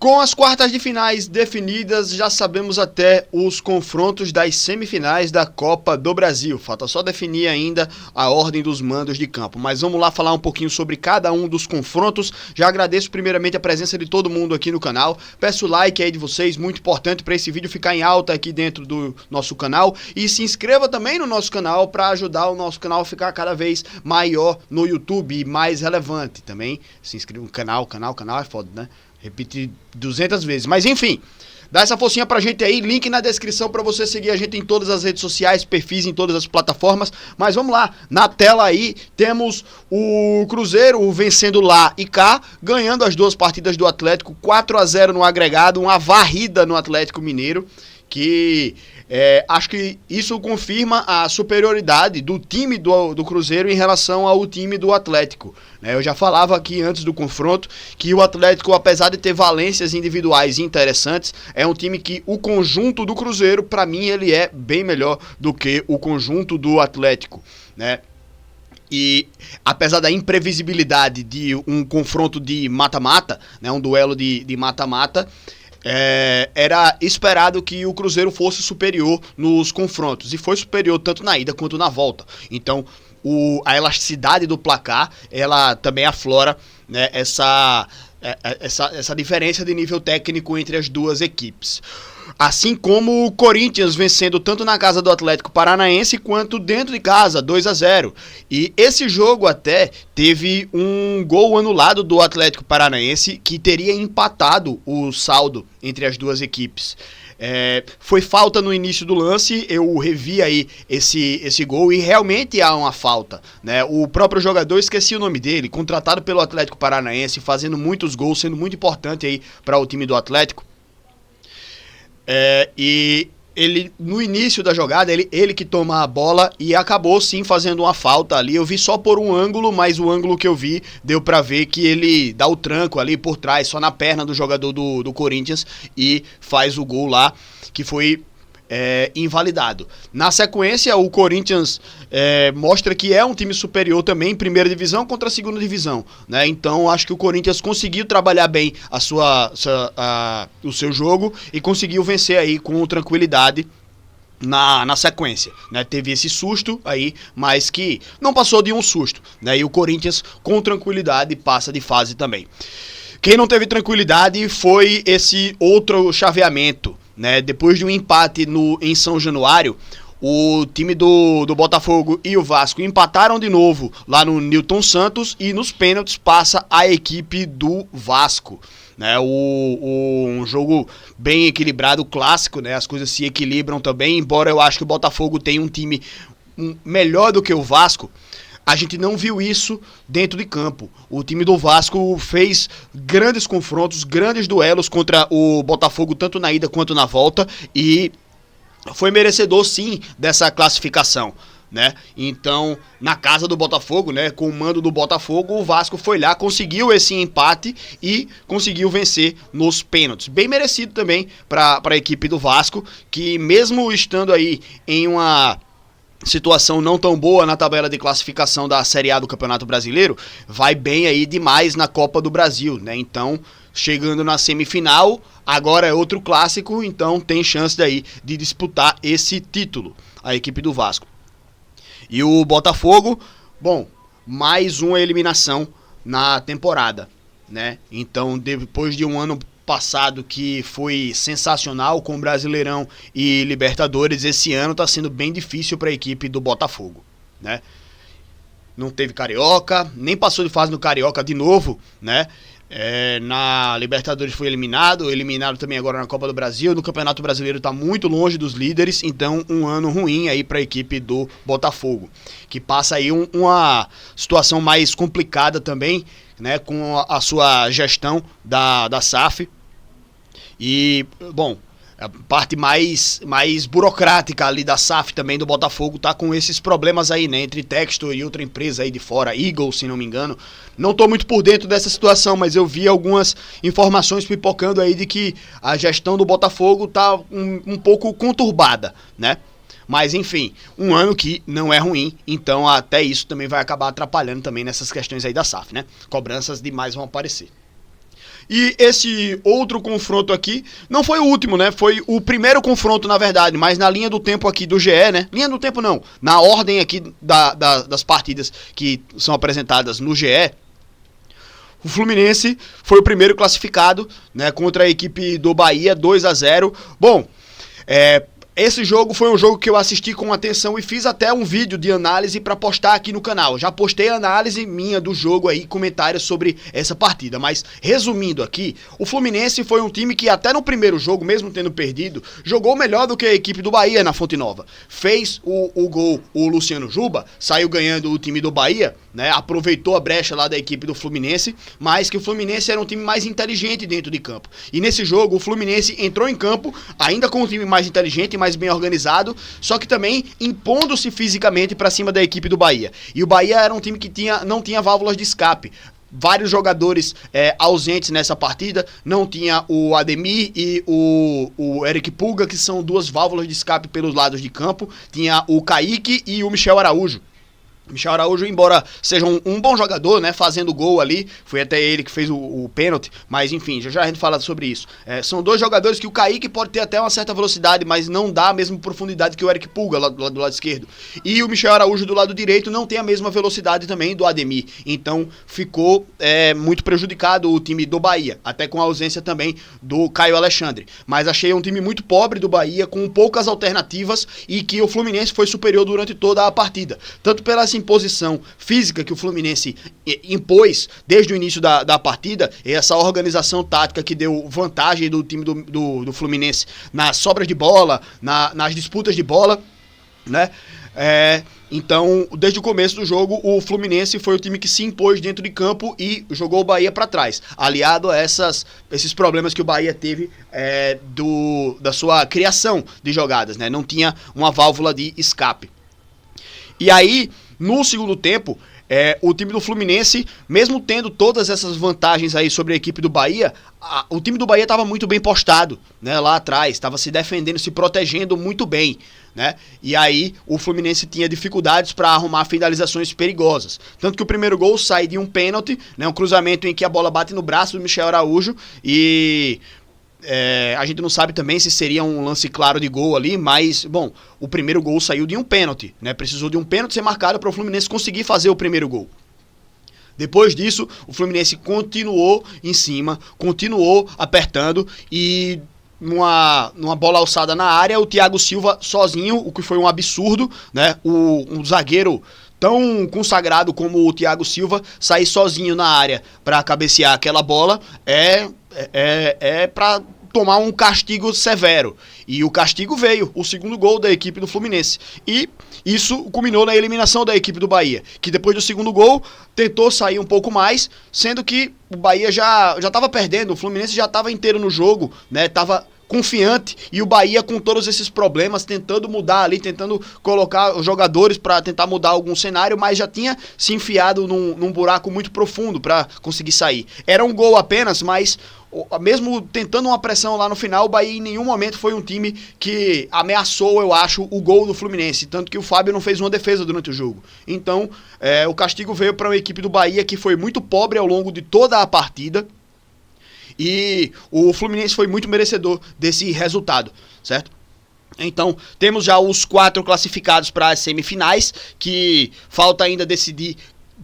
Com as quartas de finais definidas, já sabemos até os confrontos das semifinais da Copa do Brasil. Falta só definir ainda a ordem dos mandos de campo. Mas vamos lá falar um pouquinho sobre cada um dos confrontos. Já agradeço primeiramente a presença de todo mundo aqui no canal. Peço o like aí de vocês, muito importante para esse vídeo ficar em alta aqui dentro do nosso canal. E se inscreva também no nosso canal para ajudar o nosso canal a ficar cada vez maior no YouTube e mais relevante. Também se inscreva no canal é foda, né? Repetir 200 vezes, mas enfim, dá essa forcinha pra gente aí, link na descrição pra você seguir a gente em todas as redes sociais, perfis em todas as plataformas, mas vamos lá, na tela aí temos o Cruzeiro vencendo lá e cá, ganhando as duas partidas do Atlético, 4-0 no agregado, uma varrida no Atlético Mineiro, que acho que isso confirma a superioridade do time do Cruzeiro em relação ao time do Atlético. Eu já falava aqui antes do confronto que o Atlético, apesar de ter valências individuais interessantes, é um time que o conjunto do Cruzeiro, para mim, ele é bem melhor do que o conjunto do Atlético, né? E apesar da imprevisibilidade de um confronto de mata-mata, né, um duelo de mata-mata, era esperado que o Cruzeiro fosse superior nos confrontos, e foi superior tanto na ida quanto na volta. Então a elasticidade do placar, ela também aflora, né, essa diferença de nível técnico entre as duas equipes. Assim como o Corinthians vencendo tanto na casa do Atlético Paranaense quanto dentro de casa, 2-0. E esse jogo até teve um gol anulado do Atlético Paranaense que teria empatado o saldo entre as duas equipes. Foi falta no início do lance, eu revi aí esse gol e realmente há uma falta, né? O próprio jogador, esqueci o nome dele, contratado pelo Atlético Paranaense, fazendo muitos gols, sendo muito importante aí para o time do Atlético. E ele, no início da jogada, ele que toma a bola e acabou sim fazendo uma falta ali. Eu vi só por um ângulo, mas o ângulo que eu vi deu pra ver que ele dá o tranco ali por trás, só na perna do jogador do Corinthians, e faz o gol lá, que foi invalidado. Na sequência, o Corinthians mostra que é um time superior também em primeira divisão contra a segunda divisão, né? Então acho que o Corinthians conseguiu trabalhar bem o seu jogo e conseguiu vencer aí com tranquilidade na sequência, né? Teve esse susto aí, mas que não passou de um susto, né? E o Corinthians com tranquilidade passa de fase também. Quem não teve tranquilidade foi esse outro chaveamento, né? Depois de um empate em São Januário, o time do Botafogo e o Vasco empataram de novo lá no Newton Santos e nos pênaltis passa a equipe do Vasco, né? Um jogo bem equilibrado, clássico, né? As coisas se equilibram também, embora eu acho que o Botafogo tenha um time melhor do que o Vasco. A gente não viu isso dentro de campo. O time do Vasco fez grandes confrontos, grandes duelos contra o Botafogo, tanto na ida quanto na volta, e foi merecedor sim dessa classificação, né? Então, na casa do Botafogo, né, com o mando do Botafogo, o Vasco foi lá, conseguiu esse empate e conseguiu vencer nos pênaltis. Bem merecido também para a equipe do Vasco, que mesmo estando aí em uma situação não tão boa na tabela de classificação da Série A do Campeonato Brasileiro, vai bem aí demais na Copa do Brasil, né? Então, chegando na semifinal, agora é outro clássico, então tem chance daí de disputar esse título, a equipe do Vasco. E o Botafogo, bom, mais uma eliminação na temporada, né? Então, depois de um ano passado que foi sensacional com o Brasileirão e Libertadores, esse ano está sendo bem difícil para a equipe do Botafogo, né? Não teve Carioca, nem passou de fase no Carioca de novo, né? Na Libertadores foi eliminado também agora na Copa do Brasil. No Campeonato Brasileiro está muito longe dos líderes, então um ano ruim aí para a equipe do Botafogo, que passa aí uma situação mais complicada também, né, com a sua gestão da SAF. E, bom, a parte mais burocrática ali da SAF também do Botafogo tá com esses problemas aí, né, entre Textor e outra empresa aí de fora, Eagle, se não me engano. Não tô muito por dentro dessa situação, mas eu vi algumas informações pipocando aí de que a gestão do Botafogo tá um pouco conturbada, né? Mas enfim, um ano que não é ruim, então até isso também vai acabar atrapalhando também nessas questões aí da SAF, né? Cobranças demais vão aparecer. E esse outro confronto aqui não foi o último, né? Foi o primeiro confronto, na verdade, mas na linha do tempo aqui do GE, né? Linha do tempo não, na ordem aqui das partidas que são apresentadas no GE. O Fluminense foi o primeiro classificado, né, contra a equipe do Bahia, 2-0. Bom, esse jogo foi um jogo que eu assisti com atenção e fiz até um vídeo de análise para postar aqui no canal. Já postei a análise minha do jogo aí, comentários sobre essa partida. Mas, resumindo aqui, o Fluminense foi um time que até no primeiro jogo, mesmo tendo perdido, jogou melhor do que a equipe do Bahia na Fonte Nova. Fez o gol o Luciano Juba, saiu ganhando o time do Bahia, né, aproveitou a brecha lá da equipe do Fluminense, mas que o Fluminense era um time mais inteligente dentro de campo. E nesse jogo, o Fluminense entrou em campo, ainda com um time mais inteligente, mais bem organizado, só que também impondo-se fisicamente para cima da equipe do Bahia. E o Bahia era um time que não tinha válvulas de escape. Vários jogadores ausentes nessa partida, não tinha o Ademir e o Eric Pulga, que são duas válvulas de escape pelos lados de campo, tinha o Kaique e o Michel Araújo. Michel Araújo, embora seja um bom jogador, né, fazendo gol ali, foi até ele que fez o pênalti, mas enfim, já a gente fala sobre isso. São dois jogadores que o Kaique pode ter até uma certa velocidade, mas não dá a mesma profundidade que o Eric Pulga lá do lado esquerdo. E o Michel Araújo do lado direito não tem a mesma velocidade também do Ademir, então ficou muito prejudicado o time do Bahia, até com a ausência também do Caio Alexandre. Mas achei um time muito pobre do Bahia, com poucas alternativas, e que o Fluminense foi superior durante toda a partida, tanto pelas imposição física que o Fluminense impôs desde o início da partida, essa organização tática que deu vantagem do time do Fluminense nas sobras de bola, nas disputas de bola, né? Então, desde o começo do jogo, o Fluminense foi o time que se impôs dentro de campo e jogou o Bahia para trás, aliado a esses problemas que o Bahia teve da sua criação de jogadas, né? Não tinha uma válvula de escape. E aí, no segundo tempo, o time do Fluminense, mesmo tendo todas essas vantagens aí sobre a equipe do Bahia, o time do Bahia estava muito bem postado, né, lá atrás, estava se defendendo, se protegendo muito bem, né? E aí o Fluminense tinha dificuldades para arrumar finalizações perigosas. Tanto que o primeiro gol sai de um pênalti, né, um cruzamento em que a bola bate no braço do Michel Araújo e... a gente não sabe também se seria um lance claro de gol ali, mas, bom, o primeiro gol saiu de um pênalti, né? Precisou de um pênalti ser marcado para o Fluminense conseguir fazer o primeiro gol. Depois disso, o Fluminense continuou em cima, continuou apertando e numa bola alçada na área, o Thiago Silva sozinho, o que foi um absurdo, né? Um zagueiro tão consagrado como o Thiago Silva sair sozinho na área para cabecear aquela bola é para tomar um castigo severo. E o castigo veio, o segundo gol da equipe do Fluminense. E isso culminou na eliminação da equipe do Bahia, que depois do segundo gol tentou sair um pouco mais, sendo que o Bahia já estava perdendo, o Fluminense já estava inteiro no jogo, né? Tava confiante, e o Bahia com todos esses problemas, tentando mudar ali, tentando colocar os jogadores para tentar mudar algum cenário, mas já tinha se enfiado num buraco muito profundo para conseguir sair. Era um gol apenas, mas mesmo tentando uma pressão lá no final, o Bahia em nenhum momento foi um time que ameaçou, eu acho, o gol do Fluminense, tanto que o Fábio não fez uma defesa durante o jogo. Então, o castigo veio para uma equipe do Bahia que foi muito pobre ao longo de toda a partida, e o Fluminense foi muito merecedor desse resultado, certo? Então, temos já os 4 classificados para as semifinais, que falta ainda decidir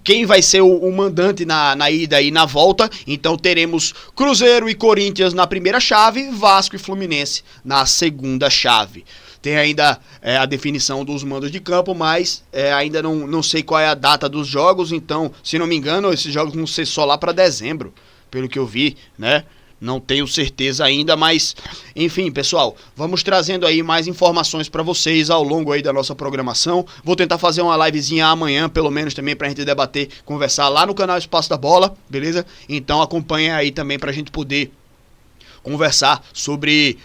quem vai ser o mandante na ida e na volta. Então teremos Cruzeiro e Corinthians na primeira chave, Vasco e Fluminense na segunda chave. Tem ainda a definição dos mandos de campo, mas ainda não sei qual é a data dos jogos. Então, se não me engano, esses jogos vão ser só lá para dezembro, pelo que eu vi, né? Não tenho certeza ainda, mas enfim, pessoal, vamos trazendo aí mais informações para vocês ao longo aí da nossa programação. Vou tentar fazer uma livezinha amanhã, pelo menos também pra gente debater, conversar lá no canal Espaço da Bola, beleza? Então acompanha aí também pra gente poder conversar sobre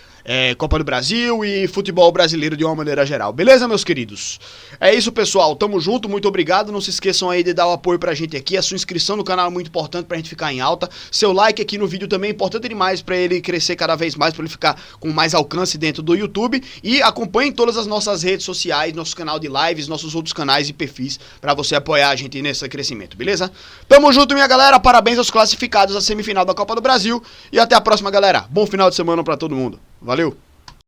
Copa do Brasil e futebol brasileiro de uma maneira geral. Beleza, meus queridos? É isso, pessoal. Tamo junto, muito obrigado. Não se esqueçam aí de dar o apoio pra gente aqui. A sua inscrição no canal é muito importante pra gente ficar em alta. Seu like aqui no vídeo também é importante demais pra ele crescer cada vez mais, pra ele ficar com mais alcance dentro do YouTube. E acompanhem todas as nossas redes sociais, nosso canal de lives, nossos outros canais e perfis pra você apoiar a gente nesse crescimento, beleza? Tamo junto, minha galera. Parabéns aos classificados à semifinal da Copa do Brasil. E até a próxima, galera. Bom final de semana pra todo mundo. Valeu!